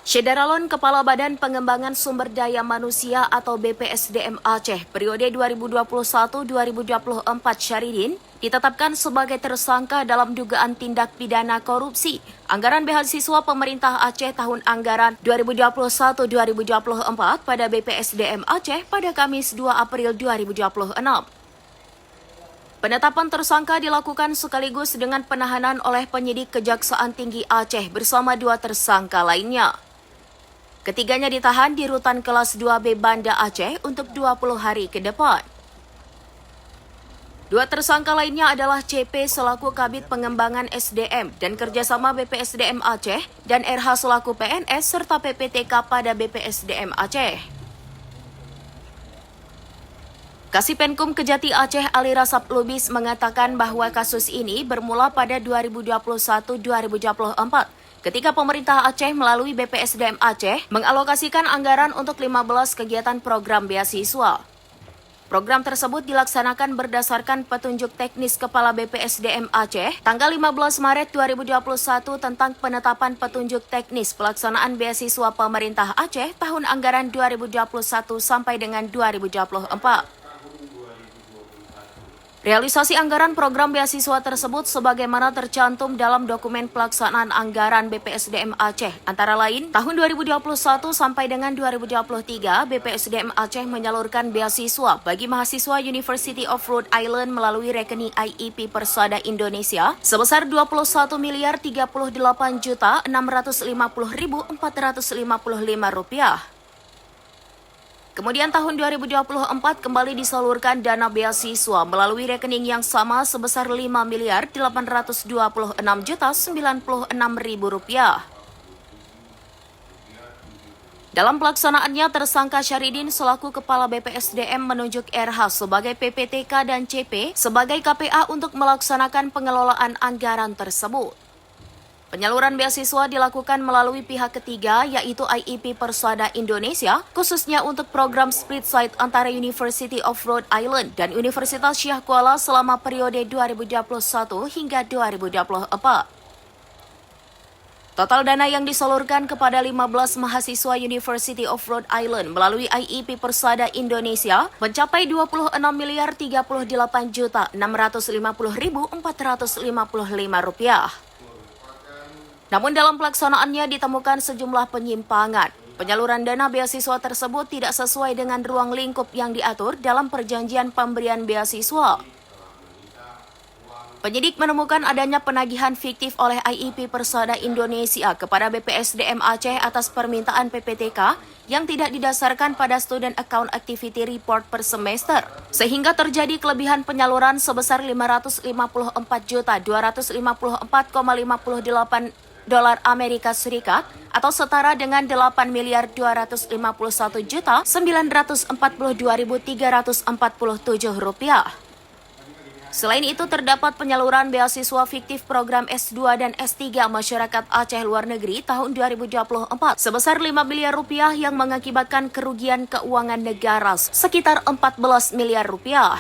Syederalon Kepala Badan Pengembangan Sumber Daya Manusia atau BPSDM Aceh periode 2021-2024 Syahridin ditetapkan sebagai tersangka dalam dugaan tindak pidana korupsi anggaran beasiswa pemerintah Aceh tahun anggaran 2021-2024 pada BPSDM Aceh pada Kamis 2 April 2026. Penetapan tersangka dilakukan sekaligus dengan penahanan oleh penyidik Kejaksaan Tinggi Aceh bersama dua tersangka lainnya. Ketiganya ditahan di Rutan Kelas 2B Banda Aceh untuk 20 hari ke depan. Dua tersangka lainnya adalah CP selaku Kabid Pengembangan SDM dan Kerjasama BPSDM Aceh dan RH selaku PNS serta PPTK pada BPSDM Aceh. Kasipenkum Kejati Aceh Ali Rasap Lubis mengatakan bahwa kasus ini bermula pada 2021-2024 ketika pemerintah Aceh melalui BPSDM Aceh mengalokasikan anggaran untuk 15 kegiatan program beasiswa. Program tersebut dilaksanakan berdasarkan petunjuk teknis Kepala BPSDM Aceh tanggal 15 Maret 2021 tentang penetapan petunjuk teknis pelaksanaan beasiswa pemerintah Aceh tahun anggaran 2021 sampai dengan 2024. Realisasi anggaran program beasiswa tersebut sebagaimana tercantum dalam dokumen pelaksanaan anggaran BPSDM Aceh. Antara lain, tahun 2021 sampai dengan 2023, BPSDM Aceh menyalurkan beasiswa bagi mahasiswa University of Rhode Island melalui rekening IEP Persada Indonesia sebesar 21.038.650.455 rupiah. Kemudian tahun 2024 kembali disalurkan dana beasiswa melalui rekening yang sama sebesar 5.826.096.096 rupiah. Dalam pelaksanaannya, tersangka Syahridin selaku Kepala BPSDM menunjuk RH sebagai PPTK dan CP sebagai KPA untuk melaksanakan pengelolaan anggaran tersebut. Penyaluran beasiswa dilakukan melalui pihak ketiga yaitu IEP Persada Indonesia khususnya untuk program split site antara University of Rhode Island dan Universitas Syah Kuala selama periode 2021 hingga 2024. Total dana yang disalurkan kepada 15 mahasiswa University of Rhode Island melalui IEP Persada Indonesia mencapai 26.038.650.455 rupiah. Namun dalam pelaksanaannya ditemukan sejumlah penyimpangan. Penyaluran dana beasiswa tersebut tidak sesuai dengan ruang lingkup yang diatur dalam perjanjian pemberian beasiswa. Penyidik menemukan adanya penagihan fiktif oleh IEP Persada Indonesia kepada BPSDM Aceh atas permintaan PPTK yang tidak didasarkan pada Student Account Activity Report per semester, sehingga terjadi kelebihan penyaluran sebesar 554.254,58 dolar Amerika Serikat atau setara dengan 8.251.942.347 rupiah. Selain itu terdapat penyaluran beasiswa fiktif program S2 dan S3 Masyarakat Aceh Luar Negeri tahun 2024 sebesar 5 miliar rupiah yang mengakibatkan kerugian keuangan negara sekitar 14 miliar rupiah.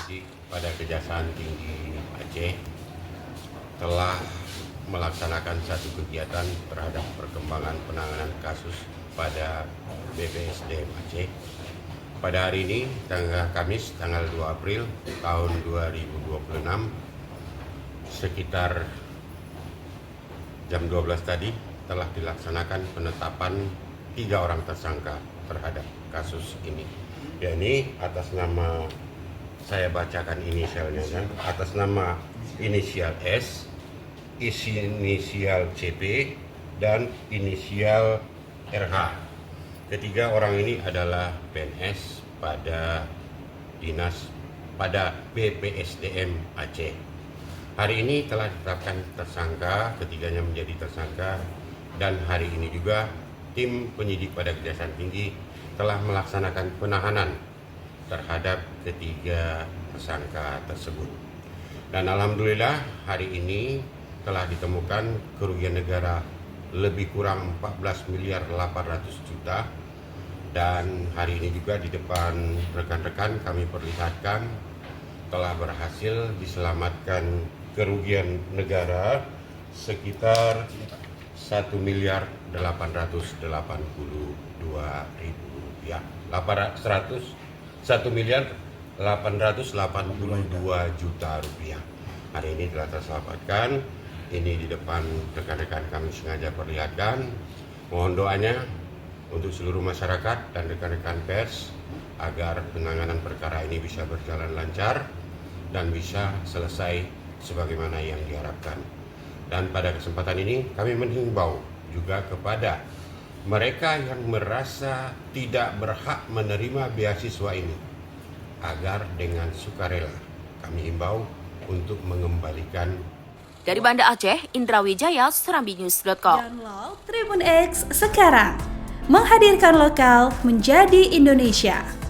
Pada Kejaksaan Tinggi Aceh telah melaksanakan satu kegiatan terhadap perkembangan penanganan kasus pada BPSDM Aceh. Pada hari ini, Kamis, tanggal 2 April tahun 2026, sekitar jam 12 tadi telah dilaksanakan penetapan 3 orang tersangka terhadap kasus ini. Yakni atas nama, saya bacakan inisialnya, atas nama inisial S, inisial CP, dan inisial RH. Ketiga orang ini adalah PNS pada BPSDM Aceh. Hari ini telah ditetapkan tersangka, ketiganya menjadi tersangka, dan hari ini juga tim penyidik pada Kejaksaan Tinggi telah melaksanakan penahanan terhadap ketiga tersangka tersebut. Dan alhamdulillah hari ini telah ditemukan kerugian negara lebih kurang 14.800.000.000, dan hari ini juga di depan rekan-rekan kami perlihatkan telah berhasil diselamatkan kerugian negara sekitar 1.882.000 rupiah. 1.882 juta rupiah. Hari ini telah terselamatkan. Ini di depan rekan-rekan kami sengaja perlihatkan. Mohon doanya untuk seluruh masyarakat dan rekan-rekan pers agar penanganan perkara ini bisa berjalan lancar dan bisa selesai sebagaimana yang diharapkan. Dan pada kesempatan ini kami menghimbau juga kepada mereka yang merasa tidak berhak menerima beasiswa ini agar dengan sukarela kami himbau untuk mengembalikan. Dari Banda Aceh, Indra Wijaya, serambinews.com. Download Tribun X sekarang, menghadirkan lokal menjadi Indonesia.